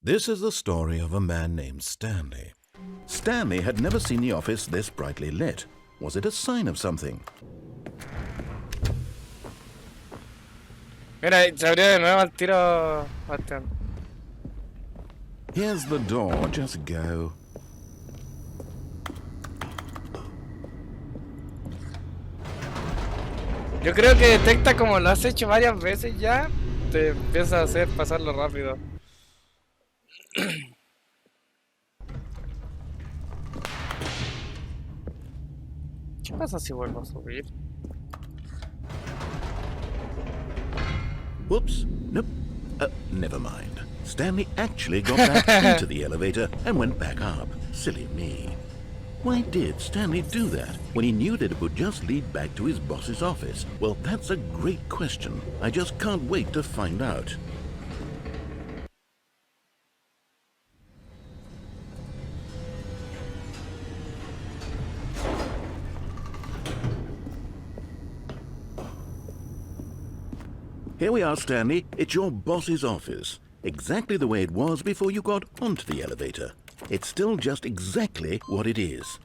This is the story of a man named Stanley. Stanley had never seen the office this brightly lit. Was it a sign of something? Mira, se abrió de nuevo al tiro, Bastián. Here's the door, just go. Yo creo que detecta como lo has hecho varias veces ya, te empieza a hacer pasarlo rápido. ¿Qué pasa si vuelvo a subir? Whoops, nope, never mind. Stanley actually got back into the elevator and went back up. Silly me. Why did Stanley do that when he knew that it would just lead back to his boss's office? Well, that's a great question. I just can't wait to find out. Here we are, Stanley. It's your boss's office. Exactly the way it was before you got onto the elevator. It's still just exactly what it is.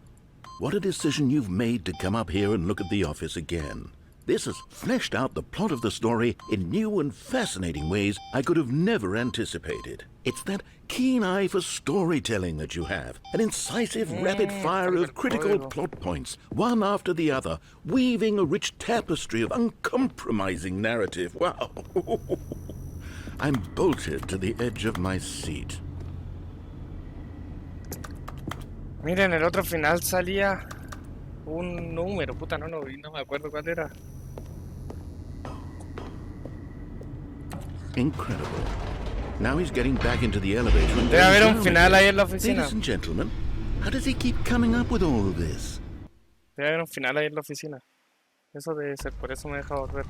What a decision you've made to come up here and look at the office again. This has fleshed out the plot of the story in new and fascinating ways I could have never anticipated. It's that keen eye for storytelling that you have, an incisive rapid fire of critical plot points, one after the other, weaving a rich tapestry of uncompromising narrative. Wow! I'm bolted to the edge of my seat. Mira, en el otro final salía un número, puta, no lo vi, no me acuerdo cuál era. Incredible. Now he's getting back into the elevator and Debe haber going un down final ahí again. en la oficina. Ladies and gentlemen, how does he keep coming up with all of this? Debe haber un final ahí en la oficina. Eso debe ser, por eso me deja volver.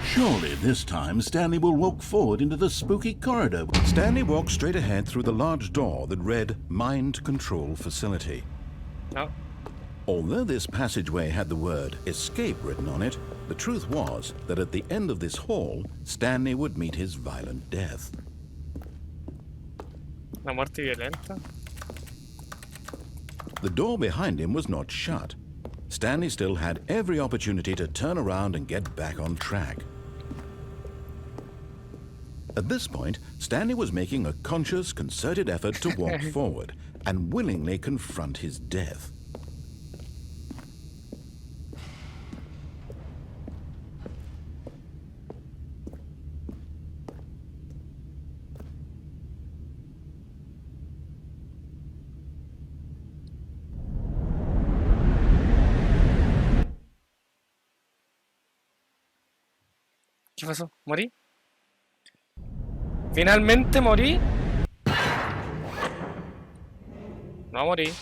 Surely this time Stanley will walk forward into the spooky corridor. Stanley walked straight ahead through the large door that read Mind Control Facility. No. Although this passageway had the word escape written on it, the truth was that at the end of this hall, Stanley would meet his violent death. La muerte violenta. The door behind him was not shut. Stanley still had every opportunity to turn around and get back on track. At this point, Stanley was making a conscious, concerted effort to walk forward and willingly confront his death. ¿Qué pasó? ¿Morí? ¿Finalmente morí? No morí.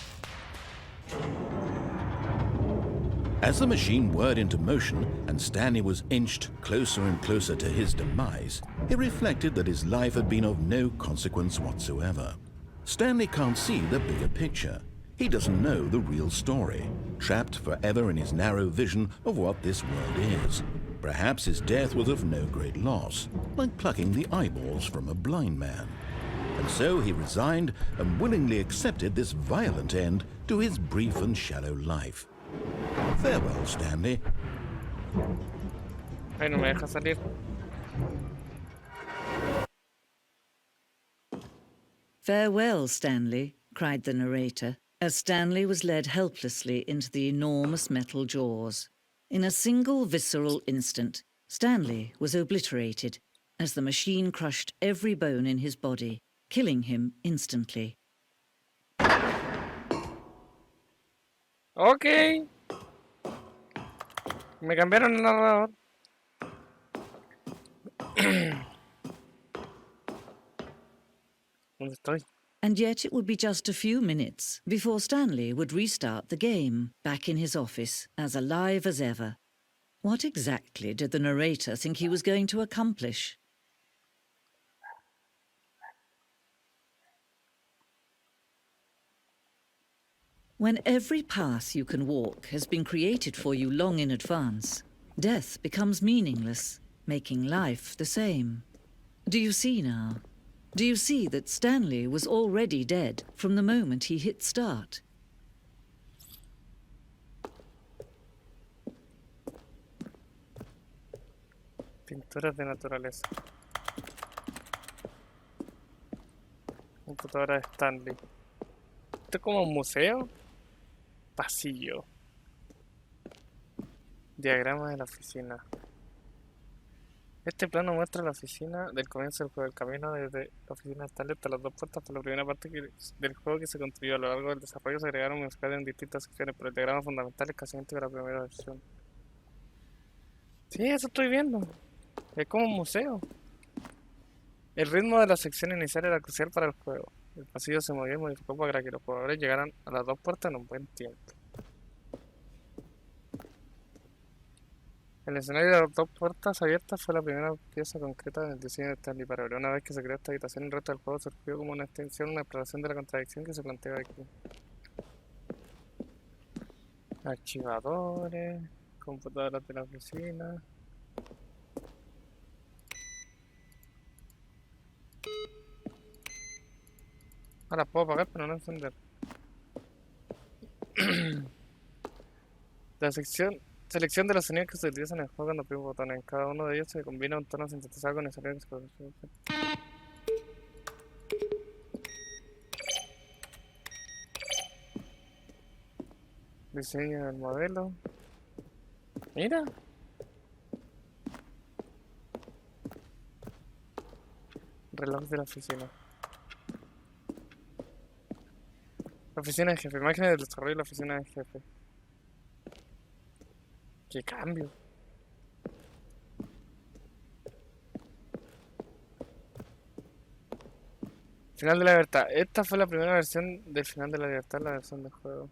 As the machine whirred into motion and Stanley was inched closer and closer to his demise, he reflected that his life had been of no consequence whatsoever. Stanley can't see the bigger picture. He doesn't know the real story, trapped forever in his narrow vision of what this world is. Perhaps his death was of no great loss, like plucking the eyeballs from a blind man. And so he resigned and willingly accepted this violent end to his brief and shallow life. Farewell, Stanley. Ay, no me deja salir. "Farewell, Stanley," cried the narrator, as Stanley was led helplessly into the enormous metal jaws. In a single visceral instant, Stanley was obliterated as the machine crushed every bone in his body, killing him instantly. Ok. Me cambiaron el narrador. ¿Dónde estoy? And yet it would be just a few minutes before Stanley would restart the game, back in his office, as alive as ever. What exactly did the narrator think he was going to accomplish? When every path you can walk has been created for you long in advance, death becomes meaningless, making life the same. Do you see now? Do you see that Stanley was already dead from the moment he hit start? Pinturas de naturaleza. Computadora de Stanley. Esto es como un museo. Pasillo. Diagrama de la oficina. Este plano muestra la oficina del comienzo del juego. El camino desde la oficina de Stanley hasta las dos puertas por la primera parte del juego que se construyó. A lo largo del desarrollo se agregaron modificaciones en distintas secciones, pero el diagrama fundamental es casi idéntico a la primera versión. Sí, eso estoy viendo. Es como un museo. El ritmo de la sección inicial era crucial para el juego. El pasillo se movía y modificó para que los jugadores llegaran a las dos puertas en un buen tiempo. El escenario de las dos puertas abiertas fue la primera pieza concreta del diseño de Stanley Parable. Una vez que se creó esta habitación, el resto del juego surgió como una extensión, una exploración de la contradicción que se planteaba aquí. Archivadores, computadoras de la oficina. Ahora puedo apagar pero no encender. La selección de los sonidos que se utilizan en el juego cuando primo botones. En cada uno de ellos se combina un tono sintetizado con el sonido que se produce. Diseño del modelo. Mira. Reloj de la oficina. La oficina del jefe. Imágenes del desarrollo de la oficina del jefe. ¡Qué cambio! Final de la libertad. Esta fue la primera versión del final de la libertad, la versión del juego.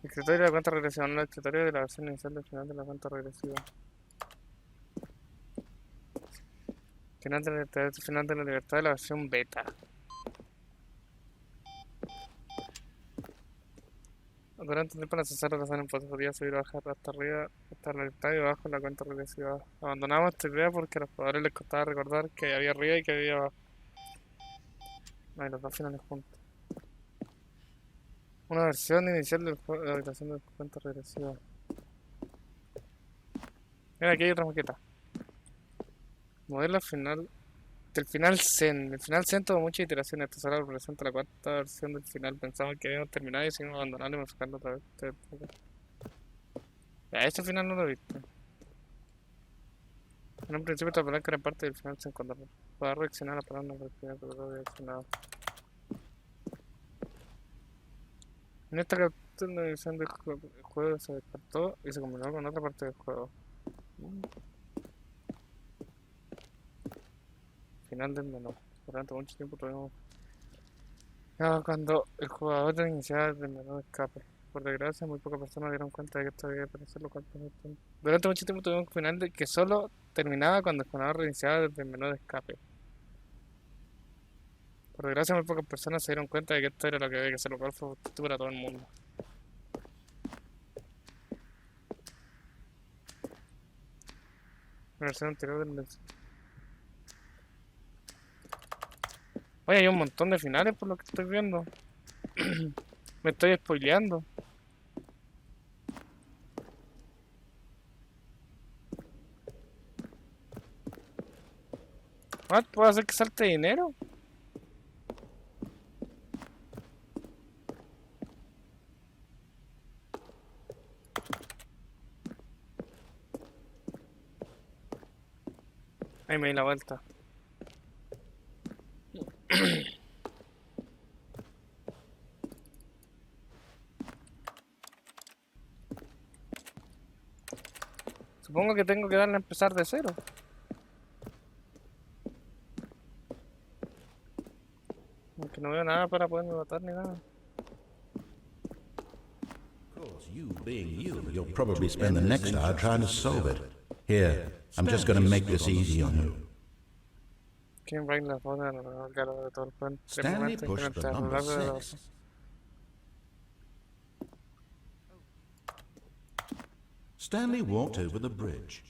Escritorio de la cuenta regresiva. No, el escritorio de la versión inicial del final de la cuenta regresiva. Final de la libertad, final de la libertad de la versión beta. Durante un tiempo necesar relación en podía subir o bajar hasta arriba, hasta la libertad y abajo la cuenta regresiva. Abandonamos esta idea porque a los jugadores les costaba recordar que había arriba y que había abajo. No, y los dos finales juntos. Una versión inicial del juego de la habitación de cuenta regresiva. Mira, aquí hay otra maqueta. Modelo final del final Zen. El final Zen tuvo muchas iteraciones. Esta solo representa la cuarta versión del final. Pensamos que habíamos terminado y decidimos abandonarlo y modificarlo otra vez. Ya, este final no lo he visto. En un principio esta palanca era parte del final Zen cuando podía reaccionar a la palabra del final que lo reaccionado. En esta captura de edición del juego se descartó y se combinó con otra parte del juego. Final del menú. Durante mucho tiempo tuvimos... cuando el jugador iniciaba el menú de escape. Por desgracia, muy pocas personas dieron cuenta de que esto debía aparecer lo cual durante mucho tiempo tuvimos un final que solo terminaba cuando el jugador reiniciaba desde el menú de escape. Por desgracia, muy pocas personas se dieron cuenta de que esto era lo que había que hacer, lo cual fue frustrante para todo el mundo. La versión anterior del... Oye, hay un montón de finales por lo que estoy viendo. Me estoy spoileando. ¿What? ¿Puedo hacer que salte dinero? Ahí me di la vuelta. Supongo que tengo que darle a empezar de cero. Aunque no veo nada para poderme matar ni nada. Of course, you being you, you'll probably spend the next hour trying to solve it. Here, I'm just going to make this easy on you. ¿Quién va a ir la foto de todo el juego? Stanley pushed the number 6. Stanley walked over the bridge.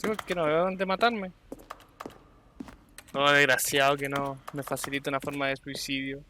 Sí, porque no veo dónde matarme. Oh, desgraciado que no me facilita una forma de suicidio.